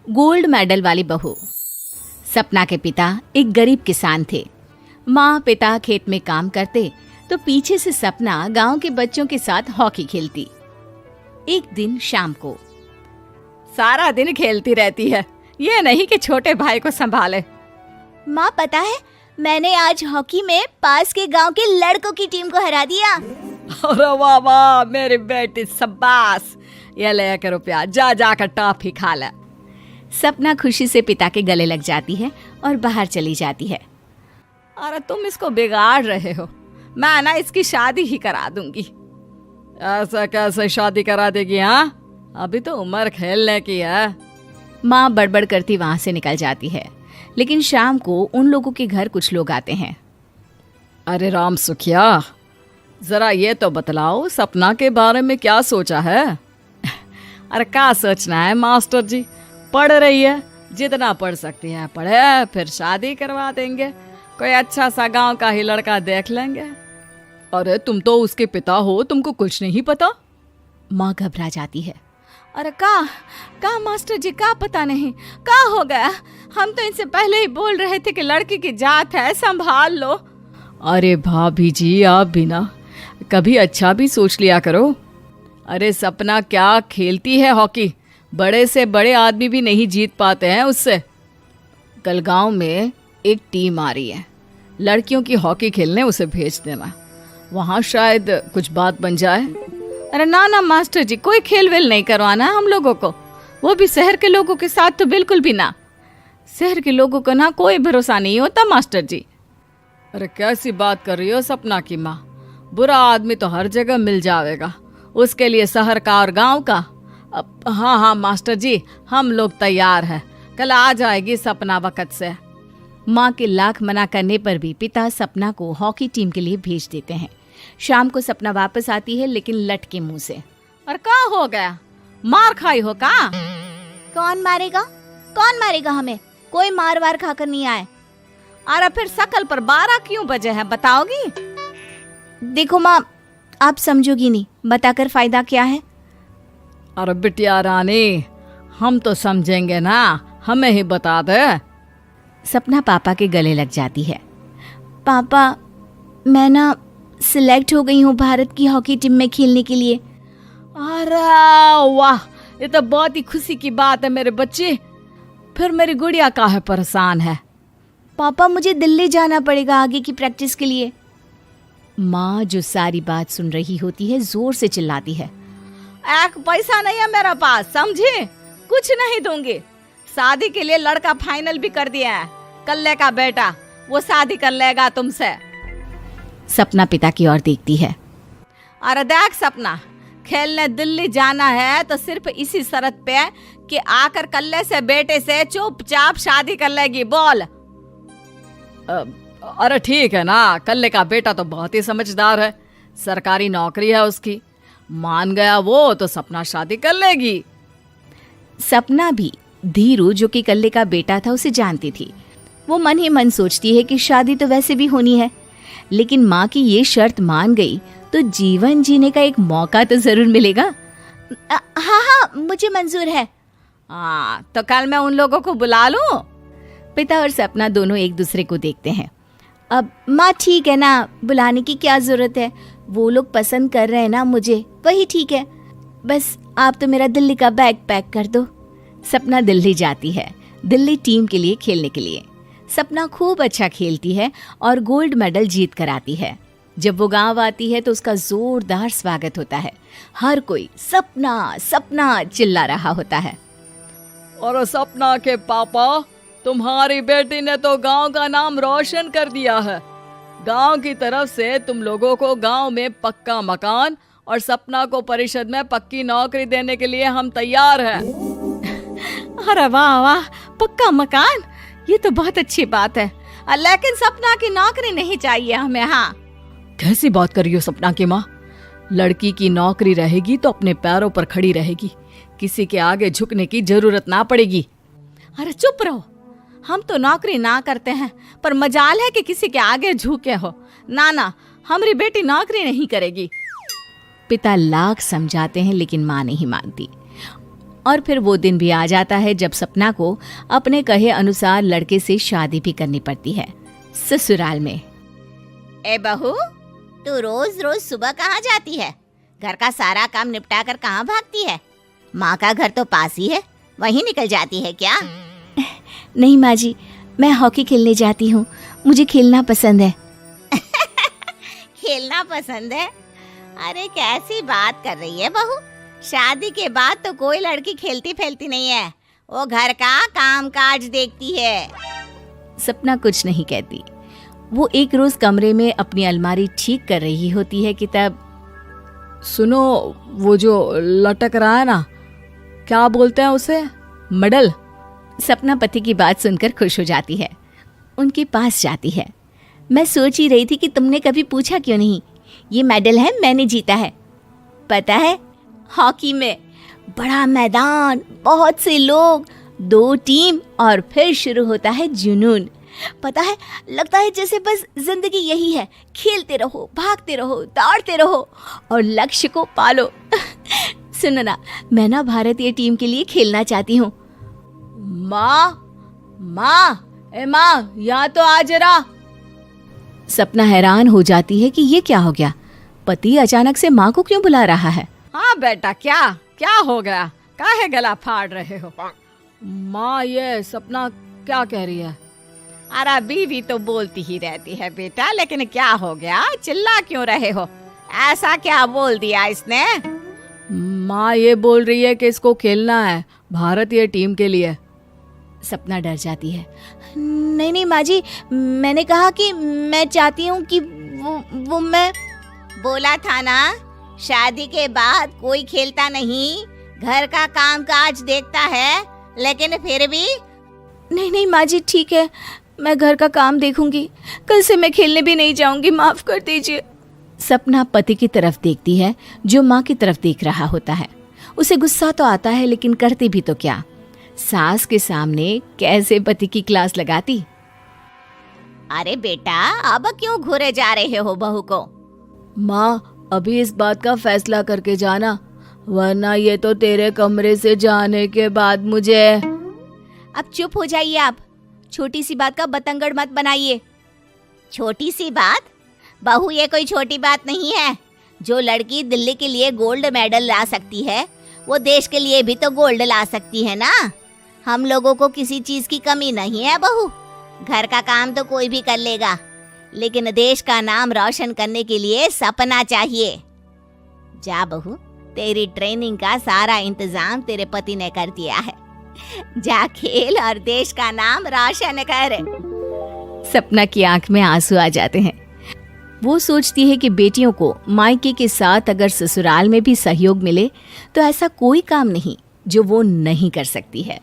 Gold medal वाली बहू। सपना के पिता एक गरीब किसान थे। माँ पिता खेत में काम करते तो पीछे से सपना गांव के बच्चों के साथ हॉकी खेलती। एक दिन शाम को, सारा दिन खेलती रहती है, ये नहीं कि छोटे भाई को संभाले। माँ पता है, मैंने आज हॉकी में पास के गांव के लड़कों की टीम को हरा दिया। अरे वाह वाह मेरी बेटी, शाबाश, ये ले कर रुपया, जा जाकर टॉफी खा ले। सपना खुशी से पिता के गले लग जाती है और बाहर चली जाती है। अरे तुम इसको बिगाड़ रहे हो, मैं ना इसकी शादी ही करा दूंगी। ऐसा कैसे शादी करा देगी? हाँ, अभी तो उम्र खेलने की है। माँ बड़बड़ करती वहां से निकल जाती है। लेकिन शाम को उन लोगों के घर कुछ लोग आते हैं। अरे राम सुखिया, जरा ये तो बतलाओ, सपना के बारे में क्या सोचा है? अरे क्या सोचना है मास्टर जी, पढ़ रही है, जितना पढ़ सकती है पढ़े, फिर शादी करवा देंगे, कोई अच्छा सा गांव का ही लड़का देख लेंगे। अरे तुम तो उसके पिता हो, तुमको कुछ नहीं पता? माँ घबरा जाती है। अरे का मास्टर जी, का पता नहीं, का हो गया? हम तो इनसे पहले ही बोल रहे थे कि लड़की की जात है, संभाल लो। अरे भाभी जी, आप भी ना कभी अच्छा भी सोच लिया करो। अरे सपना क्या खेलती है हॉकी, बड़े से बड़े आदमी भी नहीं जीत पाते हैं उससे। कल गांव में एक टीम आ रही है, लड़कियों की हॉकी खेलने उसे भेज देना, वहां शायद कुछ बात बन जाए। अरे ना मास्टर जी, कोई खेल वेल नहीं करवाना है हम लोगों को, वो भी शहर के लोगों के साथ तो बिल्कुल भी ना। शहर के लोगों को ना कोई भरोसा नहीं होता मास्टर जी। अरे कैसी बात कर रही हो सपना की माँ, बुरा आदमी तो हर जगह मिल जाएगा, उसके लिए शहर का और गांव का। हाँ मास्टर जी, हम लोग तैयार हैं, कल आ जाएगी सपना वक्त से। माँ के लाख मना करने पर भी पिता सपना को हॉकी टीम के लिए भेज देते हैं। शाम को सपना वापस आती है, लेकिन लटके मुंह से। और क्या हो गया, मार खाई हो का? कौन मारेगा हमें? कोई मार वार खाकर नहीं आए। अरे फिर शकल पर 12 क्यों बजे है, बताओगी? देखो माँ, आप समझोगी नहीं, बताकर फायदा क्या है? अरे बिटिया रानी, हम तो समझेंगे ना, हमें ही बता दे। सपना पापा के गले लग जाती है। पापा, मैं ना सिलेक्ट हो गई हूँ भारत की हॉकी टीम में खेलने के लिए। अरे वाह, ये तो बहुत ही खुशी की बात है मेरे बच्चे। फिर मेरी गुड़िया काहे परेशान है? पापा, मुझे दिल्ली जाना पड़ेगा आगे की प्रैक्टिस के लिए। माँ जो सारी बात सुन रही होती है, जोर से चिल्लाती है। एक पैसा नहीं है मेरे पास, समझे? कुछ नहीं दूंगी। शादी के लिए लड़का फाइनल भी कर दिया है, कल्ले का बेटा, वो शादी कर लेगा तुमसे। सपना पिता की ओर देखती है। अरे देख सपना, खेलने दिल्ली जाना है तो सिर्फ इसी शर्त पे कि आकर कल्ले से बेटे से चुपचाप शादी कर लेगी, बोल। अरे ठीक है ना, कल्ले का बेटा तो बहुत ही समझदार है, सरकारी नौकरी है उसकी, मान गया वो तो सपना शादी कर लेगी। सपना भी धीरू, जो कि कल्ले का बेटा था, उसे जानती थी। वो मन ही मन सोचती है कि शादी तो वैसे भी होनी है, लेकिन माँ की ये शर्त मान गई तो जीवन जीने का एक मौका तो जरूर मिलेगा। हाँ, मुझे मंजूर है। हाँ, तो कल मैं उन लोगों को बुला लूं? पिता और सपना दोनों एक दूसरे को देखते हैं। अब माँ ठीक है ना, बुलाने की क्या जरूरत है, वो लोग पसंद कर रहे हैं ना मुझे, वही ठीक है। बस आप तो मेरा दिल्ली का बैग पैक कर दो। सपना दिल्ली जाती है, दिल्ली टीम के लिए खेलने के लिए। सपना खूब अच्छा खेलती है और गोल्ड मेडल जीत कर आती है। जब वो गांव आती है तो उसका जोरदार स्वागत होता है। हर कोई सपना सपना चिल्ला रहा होता है। और सपना के पापा, तुम्हारी बेटी ने तो गांव का नाम रोशन कर दिया है। गांव की तरफ से तुम लोगों को गांव में पक्का मकान और सपना को परिषद में पक्की नौकरी देने के लिए हम तैयार हैं। अरे वाह वाह, पक्का मकान, ये तो बहुत अच्छी बात है, लेकिन सपना की नौकरी नहीं चाहिए हमें। हाँ, कैसी बात कर रही हो सपना की माँ? लड़की की नौकरी रहेगी तो अपने पैरों पर खड़ी रहेगी, किसी के आगे झुकने की जरूरत ना पड़ेगी। अरे चुप रहो, हम तो नौकरी ना करते हैं, पर मजाल है कि किसी के आगे झुके हो। ना, हमारी बेटी नौकरी नहीं करेगी। पिता लाख समझाते हैं लेकिन माँ नहीं मानती। और फिर वो दिन भी आ जाता है जब सपना को अपने कहे अनुसार लड़के से शादी भी करनी पड़ती है। ससुराल में। ए बहू, तू रोज रोज सुबह कहाँ जाती है? घर का सारा काम निपटा कर कहाँ भागती है? माँ का घर तो पास ही है, वहीं निकल जाती है क्या? नहीं माँ जी, मैं हॉकी खेलने जाती हूँ, मुझे खेलना पसंद है। खेलना पसंद है? अरे कैसी बात कर रही है बहू, शादी के बाद तो कोई लड़की खेलती फैलती नहीं है, वो घर का काम काज देखती है। सपना कुछ नहीं कहती। वो एक रोज कमरे में अपनी अलमारी ठीक कर रही होती है कि तब सुनो, वो जो लटक रहा है ना, क्या बोलते हैं उसे? मेडल। सपना पति की बात सुनकर खुश हो जाती है, उनके पास जाती है। मैं सोच ही रही थी कि तुमने कभी पूछा क्यों नहीं। ये मेडल है, मैंने जीता है, पता है, हॉकी में। बड़ा मैदान, बहुत से लोग, 2 टीम और फिर शुरू होता है जुनून। पता है, लगता है जैसे बस जिंदगी यही है, खेलते रहो, भागते रहो, दौड़ते रहो और लक्ष्य को पालो। सुनो ना, मैं ना भारतीय टीम के लिए खेलना चाहती हूँ। माँ, यहाँ तो आ जरा। सपना हैरान हो जाती है कि ये क्या हो गया, पति अचानक से माँ को क्यों बुला रहा है। हाँ बेटा, क्या हो गया? काहे गला फाड़ रहे हो? माँ, ये सपना क्या कह रही है? अरे बीवी तो बोलती ही रहती है बेटा, लेकिन क्या हो गया, चिल्ला क्यों रहे हो? ऐसा क्या बोल दिया इसने? माँ ये बोल रही है कि इसको खेलना है भारतीय टीम के लिए। सपना डर जाती है। नहीं माँ जी, मैंने कहा कि मैं चाहती हूँ कि वो मैं बोला था ना, शादी के बाद कोई खेलता नहीं, घर का काम काज देखता है, लेकिन फिर भी। नहीं माँ जी, ठीक है, मैं घर का काम देखूंगी, कल से मैं खेलने भी नहीं जाऊंगी, माफ कर दीजिए। सपना पति की तरफ देखती है जो माँ की तरफ देख रहा होता है। उसे गुस्सा तो आता है, लेकिन करती भी तो क्या, सास के सामने कैसे पति की क्लास लगाती। अरे बेटा, अब क्यों घूरे जा रहे हो बहू को? माँ, अभी इस बात का फैसला करके जाना, वरना ये तो तेरे कमरे से जाने के बाद मुझे। अब चुप हो जाइए आप, छोटी सी बात का बतंगड़ मत बनाइए। छोटी सी बात? बहू, ये कोई छोटी बात नहीं है। जो लड़की दिल्ली के लिए गोल्ड मेडल ला सकती है, वो देश के लिए भी तो गोल्ड ला सकती है ना। हम लोगों को किसी चीज की कमी नहीं है बहू, घर का काम तो कोई भी कर लेगा, लेकिन देश का नाम रोशन करने के लिए सपना चाहिए। जा बहू, तेरी ट्रेनिंग का सारा इंतजाम तेरे पति ने कर दिया है, जा खेल और देश का नाम रोशन कर। सपना की आंख में आंसू आ जाते हैं। वो सोचती है कि बेटियों को मायके के साथ अगर ससुराल में भी सहयोग मिले तो ऐसा कोई काम नहीं जो वो नहीं कर सकती है।